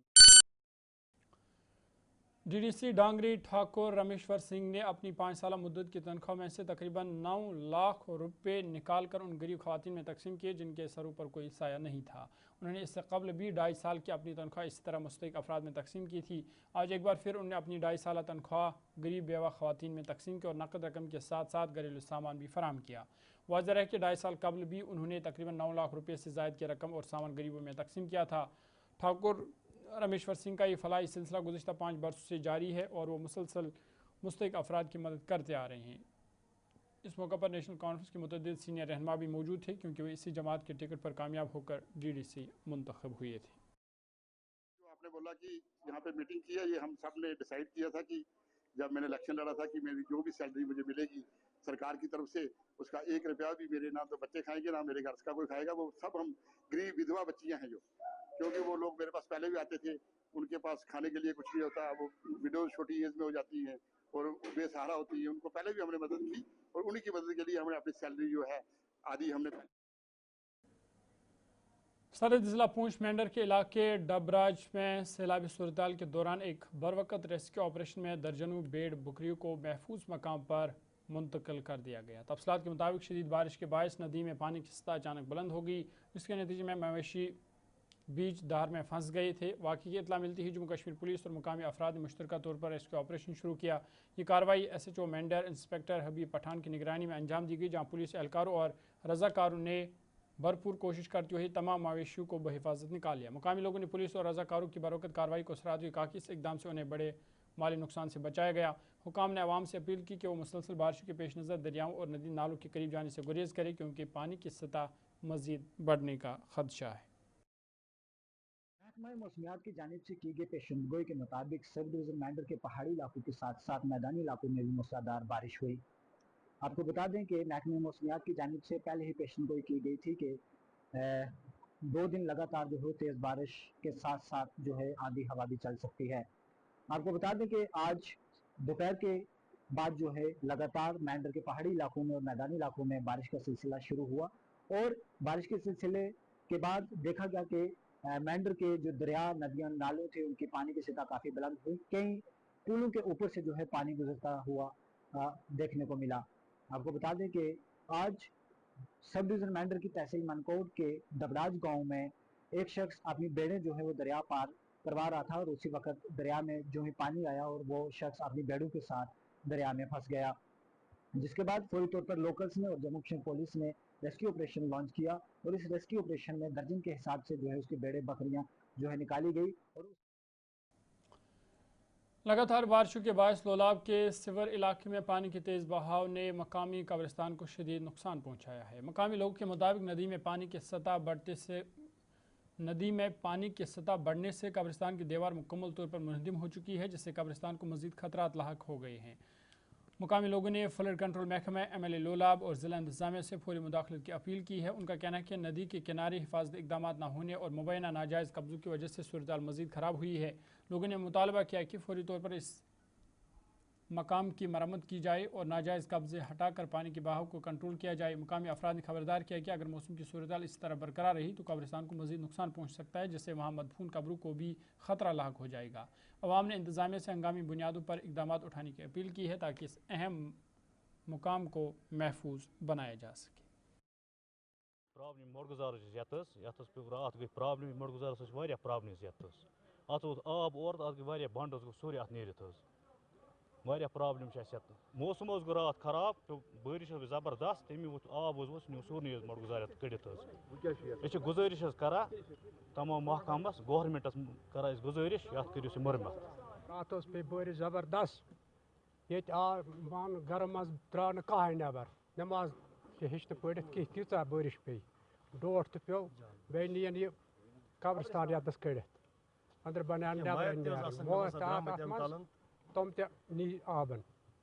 A: DDC डांगरी ठाकुर रमेश्वर सिंह ने अपनी 5 साल मुद्दत की तनख्वाह में से तकरीबन 9 लाख रुपए निकाल कर उन गरीब खवातीन में तकसीम किए जिनके सरों पर कोई साया नहीं था। उन्होंने इससे कबल भी 2.5 साल की अपनी तनख्वाह इसी तरह मुस्तहिक अफराद में तकसीम की थी। आज एक बार फिर उन्होंने अपनी 2.5 साल तनख्वाह गरीब बेवा खवातीन में तकसीम की और नकद रकम के साथ साथ घरेलू सामान भी फराहम किया। वाज़ेह है कि 2.5 साल कबल भी उन्होंने तकरीबन 9 लाख रुपये से ज़ायद की रकम और सामान गरीबों में तकसीम किया था। ठाकुर रमेश्वर सिंह का ये फलाही सिलसिला गुज़िश्ता 5 बरसों से जारी है और वो मुसलसल मुस्तहिक अफराद की मदद करते आ रहे हैं। इस मौके पर नेशनल कॉन्फ्रेंस के मुतअद्दिद सीनियर रहनुमा भी मौजूद थे क्योंकि वे इसी जमात के टिकट पर कामयाब होकर DDC मुंतखब हुए थे।
M: जो आपने बोला कि यहाँ पे मीटिंग की है, ये हम सब ने डिसाइड किया था कि जब मैंने इलेक्शन लड़ा था कि मेरी जो भी सैलरी मुझे मिलेगी सरकार की तरफ से, उसका 1 रुपया भी मेरे ना तो बच्चे खाएंगे ना मेरे घर का कोई खाएगा। वो सब हम गरीब विधवा बच्चियाँ हैं जो, क्योंकि वो लोग मेरे पास पहले भी आते थे, उनके पास खाने के लिए कुछ नहीं होता, वो विडोज छोटी एज में हो जाती हैं और बेसहारा होती है। उनको पहले भी हमने मदद की और उन्हीं की मदद के लिए हमने अपनी सैलरी जो है आदि हमने।
A: सरहद ज़िला पूंछ मेंढर के इलाके डबराज में सैलाबी सूरत के दौरान एक बरवकत रेस्क्यू ऑपरेशन में दर्जनों भेड़ बकरियों को महफूज मकाम पर मुंतकिल कर दिया गया। तफसीलात के मुताबिक शदीद बारिश के बायस नदी में पानी की सतह अचानक बुलंद हो गई, जिसके नतीजे में मवेशी बीच धार में फंस गए थे। वाक़ई की इत्तला मिलती ही जम्मू कश्मीर पुलिस और मुकामी अफराद ने मुश्तरका तौर पर रेस्क्यू ऑपरेशन शुरू किया। ये कार्रवाई SHO मेंढर इंस्पेक्टर हबीब पठान की निगरानी में अंजाम दी गई, जहाँ पुलिस एहलकारों और रजाकारों ने भरपूर कोशिश करते हुए तमाम मवेशियों को बहिफाजत निकाल लिया। मुकामी लोगों ने पुलिस और रजाकारों की बरवकत कार्रवाई को सराहते हुए कहा कि इस इकदाम से उन्हें बड़े माली नुकसान से बचाया गया। हुकाम ने आवाम से अपील की कि वो मुसलसल बारिश के पेश नज़र दरियाओं और नदी नालों के करीब जाने से गुरेज करे क्योंकि पानी की सतह मज़ीद बढ़ने का खदशा है।
N: महकमा मौसमियात की जानिब से की गई पेशेंटगोई के मुताबिक सब डिवीज़न मेंढर के पहाड़ी इलाकों के साथ साथ मैदानी इलाकों में भी मूसलाधार बारिश हुई। आपको बता दें कि महकमा मौसमियात की जानिब से पहले ही पेशेंटगोई की गई थी कि 2 दिन लगातार जो है तेज़ बारिश के साथ साथ जो है आंधी हवा भी चल सकती है। आपको बता दें कि आज दोपहर के बाद जो है लगातार मेंढर के पहाड़ी इलाकों में और मैदानी इलाकों में बारिश का सिलसिला शुरू हुआ और बारिश के सिलसिले के बाद देखा गया कि मेंढर के जो दरिया नदियां नालों थे उनकी पानी की सतह काफी बुलंद हुई, कई पुलों के ऊपर से जो है पानी गुजरता हुआ देखने को मिला। आपको बता दें कि आज सब डिवीजन मेंढर की तहसील मनकोट के दबराज गांव में एक शख्स अपनी बेड़े जो है वो दरिया पार करवा रहा था और उसी वक्त दरिया में जो है पानी आया और वो शख्स अपनी बेड़ों के साथ दरिया में फंस गया, जिसके बाद फौरी तौर पर लोकल्स ने और जम्मू कश्मीर पुलिस ने रेस्क्यू ऑपरेशन लॉन्च किया और इस रेस्क्यू ऑपरेशन में दर्जन के हिसाब से जो है उसकी बेड़े बकरियां जो है निकाली गई। और
A: लगातार बारिशों के बायस लोलाब के सिवर इलाके में पानी के तेज़ बहाव ने मकामी कब्रिस्तान को शदीद नुकसान पहुंचाया है। मकामी लोगों के मुताबिक नदी में पानी की सतह बढ़ने से कब्रिस्तान की दीवार मुकम्मल तौर पर मुनहदम हो चुकी है, जिससे कब्रिस्तान को मज़ीद खतरात लाहक हो गए हैं। मुकामी लोगों ने फ्लड कंट्रोल महकमा, MLA लोलाब और ज़िला इंतज़ामिया से फौरी मुदाखलत की अपील की है। उनका कहना है कि नदी के किनारे हिफाजती इक़दाम न होने और मुबैना नाजायज़ कब्ज़ों की वजह से सूरत मज़ीद ख़राब हुई है। लोगों ने मुतालबा किया कि फौरी तौर पर इस मकाम की मरम्मत की जाए और नाजायज़ कब्ज़े हटाकर पानी के बहाव को कंट्रोल किया जाए। मुकामी अफराद ने खबरदार किया कि अगर मौसम की सूरत इस तरह बरकरार रही तो कब्रिस्तान को मज़ीद नुकसान पहुँच सकता है, जिससे वहाँ मदफून कब्रों को भी ख़तरा लाहक हो जाएगा। अवाम ने इंतज़ामिया से हंगामी बुनियादों पर इक़दाम उठाने की अपील की है ताकि इस अहम मुकाम को महफूज बनाया जा सके।
O: प्रॉब्लम मोड़गुजार रात गई प्रॉब्लम मोड़गुजारस प्रॉब्लम अत आब और गई बंड सूर्य अत नीरित प्रॉब्लम मौसम गो रात खराब बारिश जबरदस्त तमी वो आब सूरन मोड़गुजार कड़ित गुजारिश करा तमाम महकमस गवर्नमेंटस करा गुजारिश ये करो मरम्मत।
P: रात पे बारिश जबरदस्त ये मान घर मज द्रा न कह नबर नमाज हेच पढ़ कह तीचा बारिश पे डोट तो पे बे नीन यह कब्रस्तान यतस कड़ित अंदर बनान नबर तम नी आबन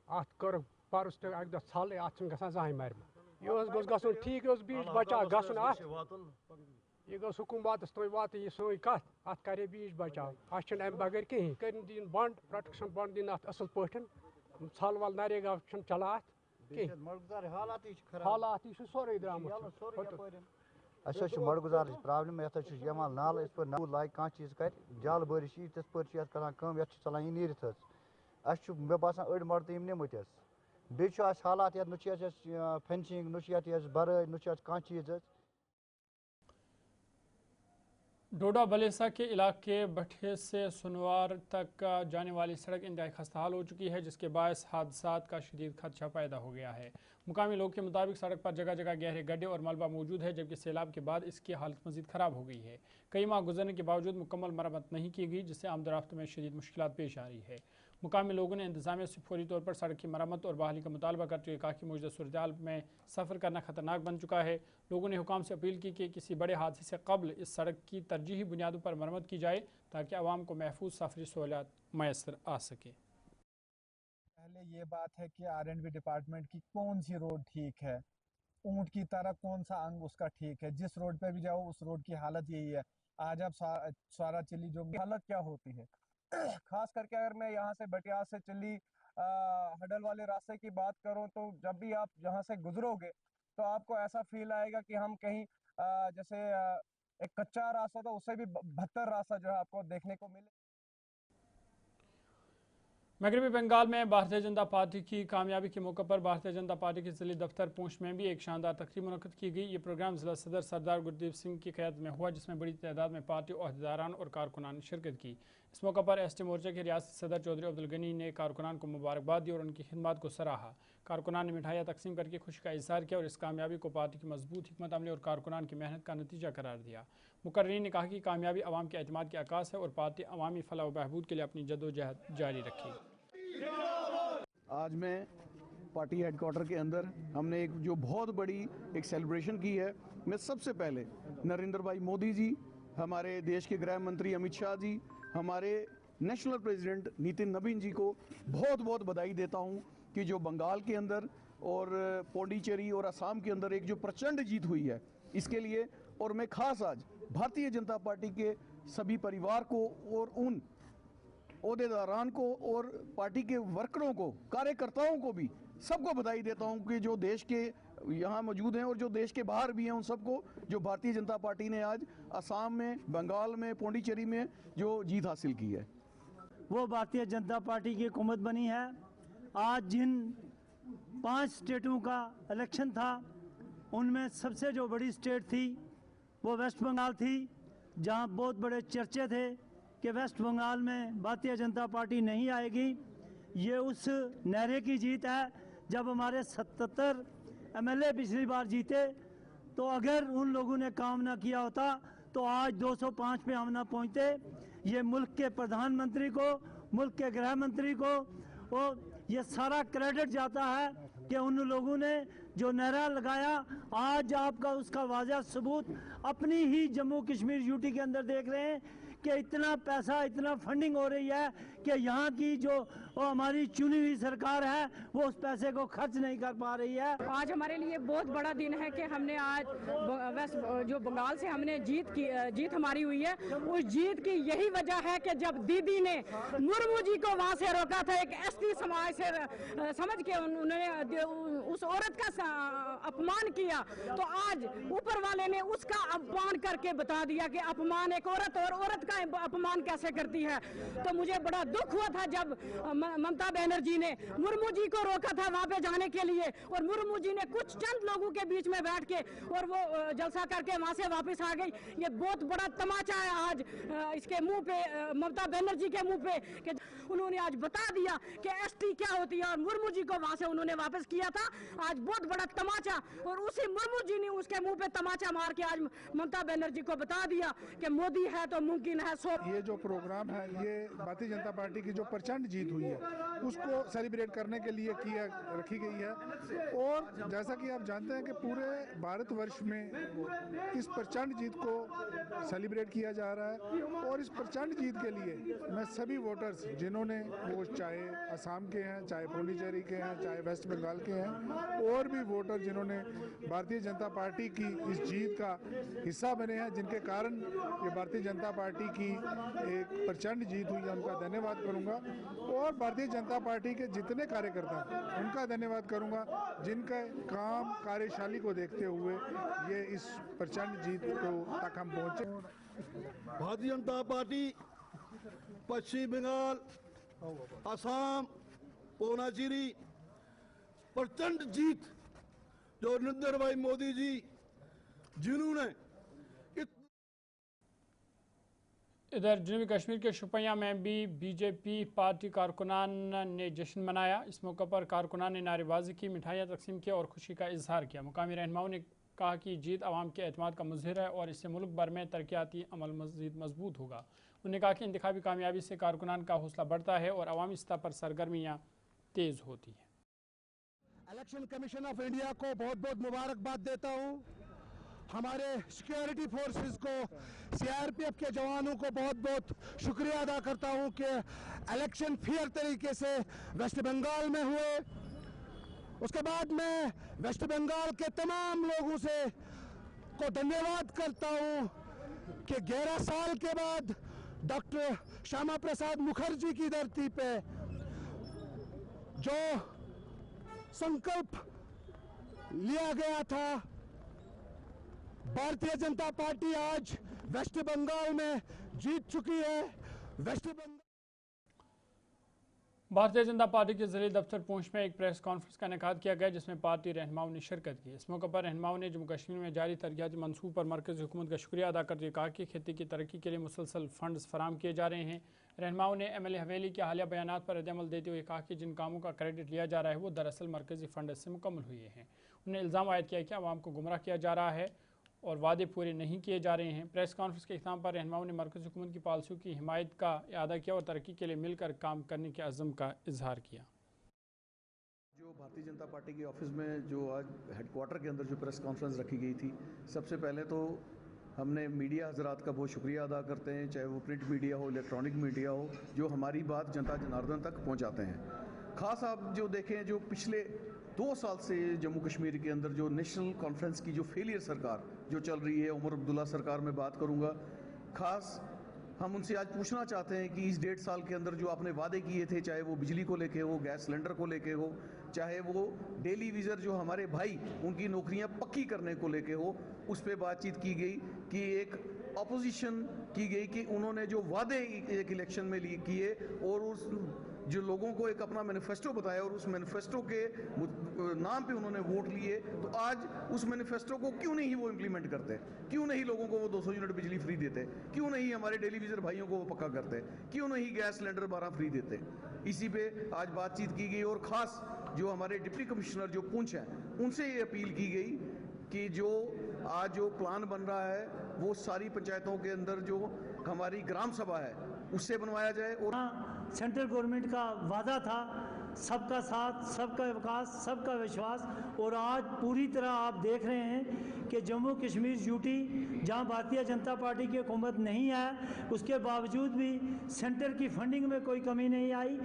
P: अत कर परस तो अक छल अत गा जहां मर यह गो ठीक बीच बचा गन यह गो हुकूमत तुम वात यह सोई कत अत करे बीच बचाव अत अम बगैर कहीं कर दिन बंड प्रोटेक्शन बंड दिन अत असल पा छल वल नरेगा चला हालात यह सोरे द्रामुत
Q: मोड़गुजार प्रॉब्लम ये नाल इस पर नू लाग कह चीज कर जल बारिश यी तिथ पे ये चलान यह नीरित मे बासान अड़ मर्द यम निमुत बे हालात नु फेंसिंग नु बराई नु कह चीज।
A: डोडा बलेसा के इलाके भट्टे से सुनवार तक जाने वाली सड़क इंतहाई खस्ताहाल हो चुकी है, जिसके बायस हादसात का शदीद खदशा पैदा हो गया है। मुकामी लोगों के मुताबिक सड़क पर जगह जगह गहरे गड्ढे और मलबा मौजूद है, जबकि सैलाब के बाद इसकी हालत मजीद ख़राब हो गई है। कई माह गुजरने के बावजूद मुकम्मल मरम्मत नहीं की गई, जिससे आमदरफ्त में शदीद मुश्किलात पेश आ रही है। मुकामी लोगों ने इंतजामिया से फौरी तौर पर सड़क की मरम्मत और बहाली का मुतालबा करते हुए कहा कि मौजूदा सूरत में सफ़र करना खतरनाक बन चुका है। लोगों ने हुकाम से अपील की कि किसी बड़े हादसे से कबल इस सड़क की तरजीही बुनियादों पर मरम्मत की जाए ताकि आवाम को महफूज सफरी सहूलियात मैसर आ सके।
R: पहले ये बात है कि R&B डिपार्टमेंट की कौन सी रोड ठीक है, ऊंट की तरह कौन सा अंग उसका ठीक है। जिस रोड पे भी जाओ उस रोड की हालत यही है। आज आप सारा चिल्ली जो हालत क्या होती है, खास करके अगर मैं यहाँ से बटियात से चिल्ली हडल वाले रास्ते की बात करूँ तो जब भी आप यहाँ से गुजरोगे तो आपको ऐसा फील आएगा कि हम कहीं जैसे एक कच्चा रास्ता तो उससे भी बदतर रास्ता जो है आपको देखने को मिले।
A: मगरबी बंगाल में भारतीय जनता पार्टी की कामयाबी के मौके पर भारतीय जनता पार्टी के जिले दफ्तर पूंछ में भी एक शानदार तकरीब मुनक्किद की गई। ये प्रोग्राम जिला सदर सरदार गुरदीप सिंह की क़यादत में हुआ, जिसमें बड़ी तादाद में पार्टी ओहदेदारान और कारकुनान ने शिरकत की। इस मौके पर ST मोर्चा के रियासती सदर चौधरी अब्दुल गनी ने कारकुनान को मुबारकबाद दी और उनकी खिदमत को सराहा। कारकुनान ने मिठाइयाँ तकसीम करके खुशी का इजहार किया और इस कामयाबी को पार्टी की मजबूत हिकमत अमली और कारकुनान की मेहनत का नतीजा करार दिया। मुकर्रीन ने कहा कि कामयाबी अवाम के एतमाद की अक्कास है और पार्टी अवामी फलाह व बहबूद के लिए अपनी जद्दोजहद जारी रखेगी।
S: आज मैं पार्टी हेडक्वार्टर के अंदर हमने एक जो बहुत बड़ी एक सेलिब्रेशन की है। मैं सबसे पहले नरेंद्र भाई मोदी जी, हमारे देश के गृह मंत्री अमित शाह जी, हमारे नेशनल प्रेसिडेंट नितिन नवीन जी को बहुत बहुत बधाई देता हूं कि जो बंगाल के अंदर और पौंडीचेरी और असम के अंदर एक जो प्रचंड जीत हुई है इसके लिए। और मैं खास आज भारतीय जनता पार्टी के सभी परिवार को और उन ओहदेदारान को और पार्टी के वर्करों को, कार्यकर्ताओं को भी सबको बधाई देता हूं कि जो देश के यहाँ मौजूद हैं और जो देश के बाहर भी हैं, उन सबको जो भारतीय जनता पार्टी ने आज असम में, बंगाल में, पौंडीचेरी में जो जीत हासिल की है।
T: वो भारतीय जनता पार्टी की हुकूमत बनी है। आज जिन 5 स्टेटों का इलेक्शन था, उनमें सबसे जो बड़ी स्टेट थी वो वेस्ट बंगाल थी, जहां बहुत बड़े चर्चे थे कि वेस्ट बंगाल में भारतीय जनता पार्टी नहीं आएगी। ये उस नारे की जीत है। जब हमारे 77 MLA पिछली बार जीते, तो अगर उन लोगों ने काम ना किया होता तो आज 205 पे हम ना पहुँचते। ये मुल्क के प्रधानमंत्री को, मुल्क के गृह मंत्री को और ये सारा क्रेडिट जाता है कि उन लोगों ने जो नारा लगाया, आज आपका उसका वाज़ह सबूत अपनी ही जम्मू कश्मीर यूटी के अंदर देख रहे हैं कि इतना पैसा, इतना फंडिंग हो रही है कि यहाँ की जो हमारी चुनी हुई सरकार है वो उस पैसे को खर्च नहीं कर पा रही है।
U: आज हमारे लिए बहुत बड़ा दिन है कि हमने आज वेस्ट जो बंगाल से हमने जीत हमारी हुई है। उस जीत की यही वजह है कि जब दीदी ने मुर्मू जी को वहाँ से रोका था, एक एसटी समाज से समझ के उन्होंने उस औरत का अपमान किया, तो आज ऊपर वाले ने उसका अपमान करके बता दिया कि अपमान एक औरत और औरत का अपमान कैसे करती है। तो मुझे बड़ा दुख हुआ था जब ममता बनर्जी ने मुर्मू जी को रोका था वहाँ पे जाने के लिए, और मुर्मू जी ने कुछ चंद लोगों के बीच में बैठ के और वो जलसा करके वहाँ से वापस आ गई। ये बहुत बड़ा तमाचा है आज इसके मुंह पे, ममता बनर्जी के मुंह पे, कि उन्होंने आज बता दिया कि एसटी क्या होती है, और मुर्मू जी को वहाँ से उन्होंने वापस किया था। आज बहुत बड़ा तमाचा, और उसी मुर्मू जी ने उसके मुंह पे तमाचा मार के आज ममता बनर्जी को बता दिया कि मोदी है तो मुमकिन है।
V: ये जो प्रोग्राम है, ये भारतीय जनता पार्टी की जो प्रचंड जीत हुई है उसको सेलिब्रेट करने के लिए रखी गई है। और जैसा कि आप जानते हैं कि पूरे भारतवर्ष में इस प्रचंड जीत को सेलिब्रेट किया जा रहा है। और इस प्रचंड जीत के लिए मैं सभी वोटर्स, जिन्होंने वो चाहे असम के हैं, चाहे पौंडीचेरी के हैं, चाहे वेस्ट बंगाल के हैं, और भी वोटर जिन्होंने भारतीय जनता पार्टी की इस जीत का हिस्सा बने हैं, जिनके कारण ये भारतीय जनता पार्टी की एक प्रचंड जीत हुई है, उनका धन्यवाद करूंगा। और भारतीय जनता पार्टी के जितने कार्यकर्ता उनका धन्यवाद करूंगा, जिनके काम कार्यशैली को देखते हुए ये इस प्रचंड जीत को तक हम पहुंचे।
W: भारतीय जनता पार्टी पश्चिम बंगाल, असम, पौंडीचेरी प्रचंड जीत जो नरेंद्र भाई मोदी जी जिन्होंने
A: इधर जनूबी कश्मीर के शुपियां में भी बीजेपी पार्टी कारकुनान ने जश्न मनाया। इस मौके पर कारकुनान ने नारेबाजी की, मिठाइयाँ तकसीम की और खुशी का इजहार किया। मुकामी रहनुमाओं ने कहा कि जीत आवाम के एतमाद का मुज़हिर है और इससे मुल्क भर में तरक्याती अमल मज़ीद मजबूत होगा। उन्होंने कहा कि इंतखाबी कामयाबी से कारकुनान का हौसला बढ़ता है और अवामी सतह पर सरगर्मियाँ तेज़ होती हैं।
W: इलेक्शन कमीशन ऑफ इंडिया को बहुत बहुत मुबारकबाद देता हूँ। हमारे सिक्योरिटी फोर्सेस को, CRPF के जवानों को बहुत बहुत शुक्रिया अदा करता हूँ कि इलेक्शन फेयर तरीके से वेस्ट बंगाल में हुए। उसके बाद मैं वेस्ट बंगाल के तमाम लोगों से को धन्यवाद करता हूँ कि 11 साल के बाद डॉक्टर श्यामा प्रसाद मुखर्जी की धरती पे जो संकल्प लिया गया था, भारतीय जनता पार्टी आज वेस्ट बंगाल में जीत चुकी है। वेस्ट बंगाल
A: भारतीय जनता पार्टी के ज़िले दफ्तर पूंछ में एक प्रेस कॉन्फ्रेंस का इनेकाद किया गया, जिसमें पार्टी रहनुमाओं ने शिरकत की। इस मौके पर रहनुमाओं ने जम्मू कश्मीर में जारी तरक्याती मंसूब पर मरकज़ी हुकूमत का शुक्रिया अदा करते हुए कहा कि खेती की तरक्की के लिए मुसलसल फंड्स फराम किए जा रहे हैं। रहनुमाओं ने MLA हवेली के हालिया बयान पर रद्द-ए-अमल देते हुए कहा कि जिन कामों का क्रेडिट लिया जा रहा है वो दरअसल मरकज़ी फंड से मुकम्मल हुए हैं। उन्होंने इल्ज़ाम आयद किया कि आवाम को गुमराह किया जा रहा है और वादे पूरे नहीं किए जा रहे हैं। प्रेस कॉन्फ्रेंस के इख्तिताम पर रहनुमाओं ने मरकज़ी हुकूमत की पॉलिसियों की हिमायत का इआदा किया और तरक्की के लिए मिलकर काम करने के अज़्म का इजहार किया।
S: जो भारतीय जनता पार्टी के ऑफिस में जो आज हेडक्वार्टर के अंदर जो प्रेस कॉन्फ्रेंस रखी गई थी, सबसे पहले तो हमने मीडिया हजरात का बहुत शुक्रिया अदा करते हैं, चाहे वो प्रिंट मीडिया हो, इलेक्ट्रॉनिक मीडिया हो, जो हमारी बात जनता जनार्दन तक पहुंचाते हैं। ख़ास आप जो देखें, जो पिछले 2 साल से जम्मू कश्मीर के अंदर जो नेशनल कॉन्फ्रेंस की जो फेलियर सरकार जो चल रही है, उमर अब्दुल्ला सरकार में बात करूंगा, ख़ास हम उनसे आज पूछना चाहते हैं कि इस 1.5 साल के अंदर जो आपने वादे किए थे, चाहे वो बिजली को लेके हो, गैस सिलेंडर को लेके हो, चाहे वो डेली वीज़र जो हमारे भाई उनकी नौकरियां पक्की करने को लेके हो, उस पर बातचीत की गई कि एक अपोजिशन की गई कि उन्होंने जो वादे एक इलेक्शन में किए और उस जो लोगों को एक अपना मैनिफेस्टो बताया और उस मैनिफेस्टो के नाम पे उन्होंने वोट लिए, तो आज उस मैनिफेस्टो को क्यों नहीं वो इम्प्लीमेंट करते? क्यों नहीं लोगों को वो 200 यूनिट बिजली फ्री देते? क्यों नहीं हमारे डेली वीजर भाइयों को वो पक्का करते? क्यों नहीं गैस सिलेंडर 12 फ्री देते? इसी पे आज बातचीत की गई और ख़ास जो हमारे डिप्टी कमिश्नर जो पुंछ हैं उनसे ये अपील की गई कि जो आज जो प्लान बन रहा है वो सारी पंचायतों के अंदर जो हमारी ग्राम सभा है उससे बनवाया जाए। और
T: सेंट्रल गवर्नमेंट का वादा था सबका साथ, सबका विकास, सबका विश्वास, और आज पूरी तरह आप देख रहे हैं कि जम्मू कश्मीर यूटी जहां भारतीय जनता पार्टी की हुकूमत नहीं है उसके बावजूद भी सेंटर की फंडिंग में कोई कमी नहीं आई।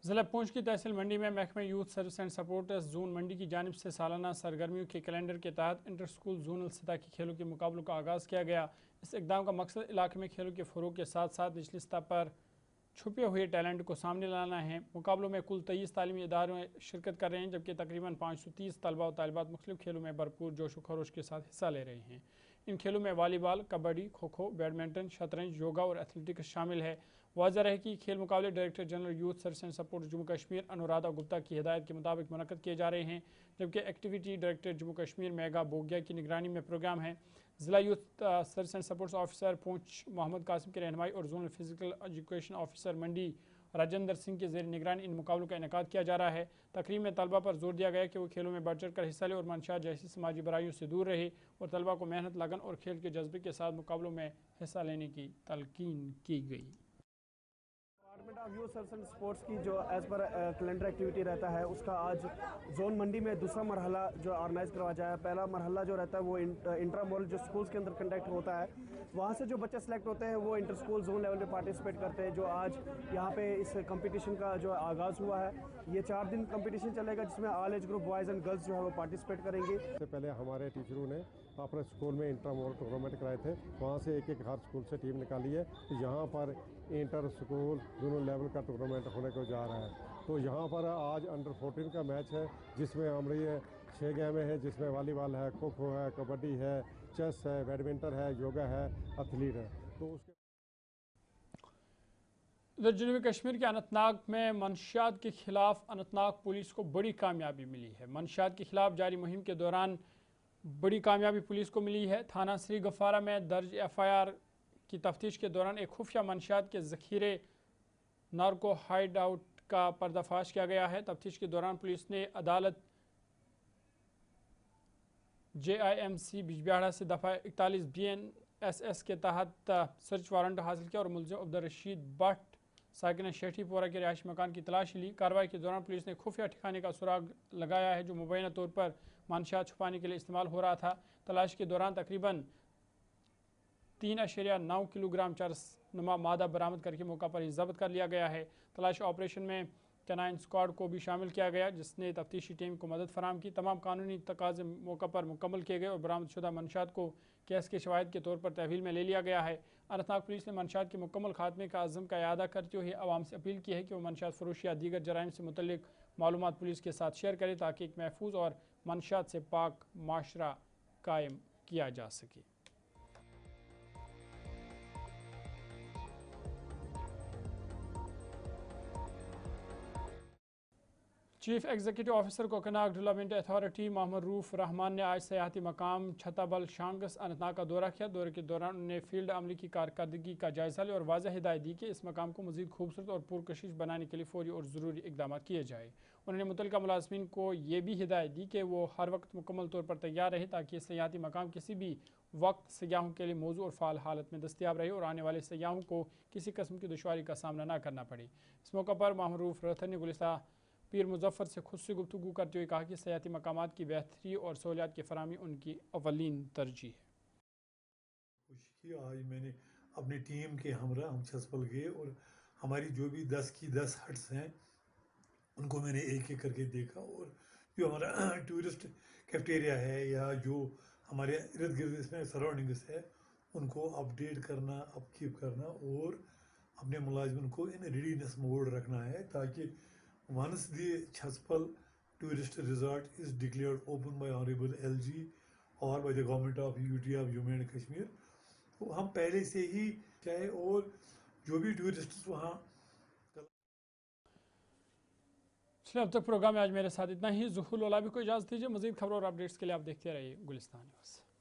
A: ज़िला पुंछ की तहसील मंडी में महकमे youth service and sports zone Mandi की जानिब से सालाना सरगर्मियों के कैलेंडर के तहत इंटर स्कूल जोनल सतह के खेलों के मुकाबलों का आगाज़ किया गया। इस इकदाम का मकसद इलाके में खेलों के फ़रोग के साथ साथ निचली सतह पर छुपे हुए टैलेंट को सामने लाना है। मुकाबलों में कुल 23 तालीमी इदारों में शिरकत कर रहे हैं, जबकि तकरीबन 530 तलबा और तालिबात मुख्तलिफ खेलों में भरपूर जोश व खरोश के साथ हिस्सा ले रहे हैं। इन खेलों में वॉलीबॉल, कबड्डी, खो खो, बैडमिंटन, शतरंज, योगा और एथलेटिक्स शामिल है। वाज़ह रहे कि खेल मुकाबले director general youth service and support Jammu Kashmir Anuradha Gupta की हिदायत के मुताबिक मुनक़्क़द किए जा रहे हैं, जबकि एक्टिविटी डायरेक्टर जम्मू कश्मीर मेगा बोगिया की निगरानी में प्रोग्राम है। ज़िला youth service and sports officer Poonch Mohammad Qasim की रहनुमाई और zonal physical education officer Mandi Rajinder Singh के ज़ेर निगरानी इन मुकाबलों का इनेकाद किया जा रहा है। तकरीब में तलबा पर जोर दिया गया कि वो खेलों में बढ़ चढ़ कर हिस्सा लें और मंशा जैसी समाजी बुराइयों से दूर रहे और तलबा को मेहनत, लगन और खेल के जज्बे के साथ मुकाबलों में हिस्सा लेने की तलकीन की गई।
B: Department of youth service and sports की जो एज़ पर कैलेंडर एक्टिविटी रहता है उसका आज जोन मंडी में दूसरा मरहला जो ऑर्गेनाइज करवाया जाए। पहला मरहला जो रहता है वो इंट्रामोरल जो स्कूल्स के अंदर कंडक्ट होता है, वहाँ से जो बच्चे सेलेक्ट होते हैं वो इंटर स्कूल जोन लेवल पे पार्टिसिपेट करते हैं। जो आज यहाँ पे इस कंपटीशन का जो आगाज़ हुआ है, ये 4 दिन कंपटीशन चलेगा जिसमें all age group boys and girls जो है वो पार्टिसिपेट करेंगे।
I: इससे पहले हमारे टीचरों ने अपने स्कूल में इंट्रामोरल टूर्नामेंट कराए थे, वहाँ से एक हर स्कूल से टीम निकाली है। तो यहाँ पर इंटर स्कूल दोनों लेवल का टूर्नामेंट होने को जा रहा है। तो यहाँ पर आज अंडर 14 का मैच है जिसमें हमारी 6 गेमें हैं, जिसमें वॉलीबॉल है, खो खो है, कबड्डी है, चेस है, बैडमिंटन है, योगा है, एथलीट है। तो उसके
A: इधर जनूबी कश्मीर के अनंतनाग में मंशियात के खिलाफ अनंतनाग पुलिस को बड़ी कामयाबी मिली है। मंशियात के खिलाफ जारी मुहिम के दौरान बड़ी कामयाबी पुलिस को मिली है। थाना श्री गफारा में दर्ज FIR की तफ्तीश के दौरान एक खुफिया मंशियात के ज़ख़ीरे नार्को हाइड आउट का पर्दाफाश किया गया है। तफ्तीश के दौरान पुलिस ने अदालत JIMC बिजबिहाड़ा से दफ़ा 41 BNSS के तहत सर्च वारंट हासिल किया और मुलज़िम अब्दुल रशीद भट्ट साकिन शेठीपोरा के रिहायशी मकान की तलाशी ली। कार्रवाई के दौरान पुलिस ने खुफिया ठिकाने का सुराग लगाया है जो मुबैना तौर पर मंशियात छुपाने के लिए इस्तेमाल हो रहा था। तलाशी के दौरान तकरीबन 3.9 किलोग्राम चरस-नुमा मादा बरामद करके मौका पर ही जब्त कर लिया गया है। तलाशी ऑपरेशन में कैनाइन स्क्वाड को भी शामिल किया गया जिसने तफ्तीशी टीम को मदद फराम की। तमाम कानूनी तकाजे मौका पर मुकम्मल किए गए और बरामदशुदा मंशियात को केस के शवाहिद के तौर पर तहवील में ले लिया गया है। अनंतनाग पुलिस ने मंशियात के मुकम्मल खात्मे का अज़्म का इआदा करते हुए आवाम से अपील की है कि वो मंशियात फरोशी या दीगर जराइम से मुतल्लिक मालूमात पुलिस के साथ शेयर करें ताकि एक महफूज और मंशियात से पाक माशरा कायम किया जा सके। Chief executive officer Kokernag development authority Mohammad Rauf Rehman ने आज सयाहती मकाम छताबल शांगस अनंतनाग का दौरा किया। दौरे के दौरान उन्होंने फील्ड अमली की कारकर्दगी का जायजा लिया और वाज़ह हिदायत दी कि इस मकाम को मज़ीद खूबसूरत और पुरकशिश बनाने के लिए फौरी और ज़रूरी इकदाम किए जाए। उन्होंने मुतल्लिका मुलाज़मीन को ये भी हिदायत दी कि वो हर वक्त मुकम्मल तौर पर तैयार रहे ताकि सयाहती मकाम किसी भी वक्त सयाहों के लिए मौजूद और फ़ाल हालत में दस्तियाब रहे और आने वाले सयाहों को किसी किस्म की दुश्वारी का सामना न करना पड़े। इस मौका पर मोहम्मद रूफ रहमान ने गुलिस्तान पीर मुजफ्फर से खुद गुफ्तगू करते हुए कहा कि सयाहती मकामात की बेहतरी और सहूलियात की फराहमी उनकी अव्वलीन तरजीह है।
C: खुशी आज मैंने अपनी टीम के हमरा हम छसपल गए और हमारी जो भी 10 की 10 हट्स हैं उनको मैंने एक एक करके देखा और जो हमारा टूरिस्ट कैफेटेरिया है या जो हमारे इर्द गिर्द इसमें सराउंडिंग्स है उनको अपडेट करना, अपकीप करना और अपने मुलाजिमन को इन रेडीनेस मोड रखना है, ताकि once the Chatpal tourist resort is declared open by honourable LG और by the government of UT of Jammu and Kashmir, तो हम पहले से ही चाहे और जो भी टूरिस्ट वहाँ।
A: चलिए अब तक प्रोग्राम में आज मेरे साथ इतना ही। ज़ुहुल ओलाबी को इजाज़त दीजिए। मज़ीद खबरों और अपडेट्स के लिए आप देखते रहिए गुलिस्तान न्यूज़।